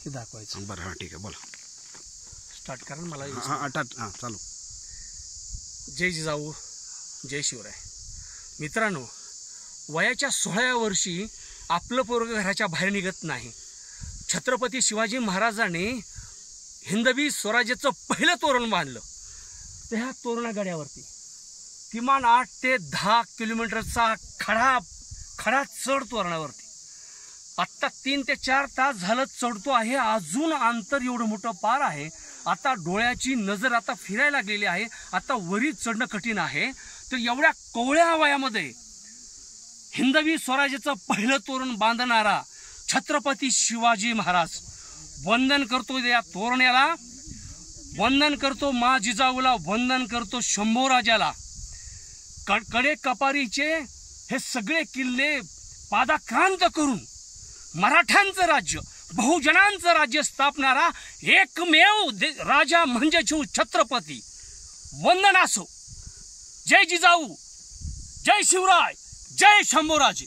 ते दाखवायचं। बरं, हां ठीक आहे, बोला, स्टार्ट करा मला। हां चालू। जय जिजाऊ, जय शिवराय। मित्रांनो, वयाच्या 16व्या वर्षी आपलं पोरगं घराच्या बाहेर निघत नाही। छत्रपती शिवाजी महाराजांनी हिंदवी स्वराज्याचं पहिलं तोरण बांधलं। त्या तोरणागड्यावरती किमान 8 ते 10 किलोमीटरचा खडा चढ तोरणावरती आत्ता 3 ते 4 तास झालं चढतो आहे। अजून अंतर एवढं मोठं पार आहे। आता डोळ्याची नजर आता फिरायला लागलेली आहे। आता वरी चढणं कठीण आहे। तर एवढ्या कोवळ्या वयामध्ये हिंदवी स्वराज्याचं पहिलं तोरण बांधणारा छत्रपती शिवाजी महाराज, वंदन करतो या तोरण्याला, वंदन करतो मा जिजाऊला, वंदन करतो शंभूराजाला। कडे कपारीचे हे सगळे किल्ले पादाक्रांत करून मराठ्यांचं राज्य, बहुजनांचं राज्य स्थापणारा एकमेव राजा म्हणजे छत्रपती। वंदन असो। जय जिजाऊ, जय शिवराय, जय शंभूराजे।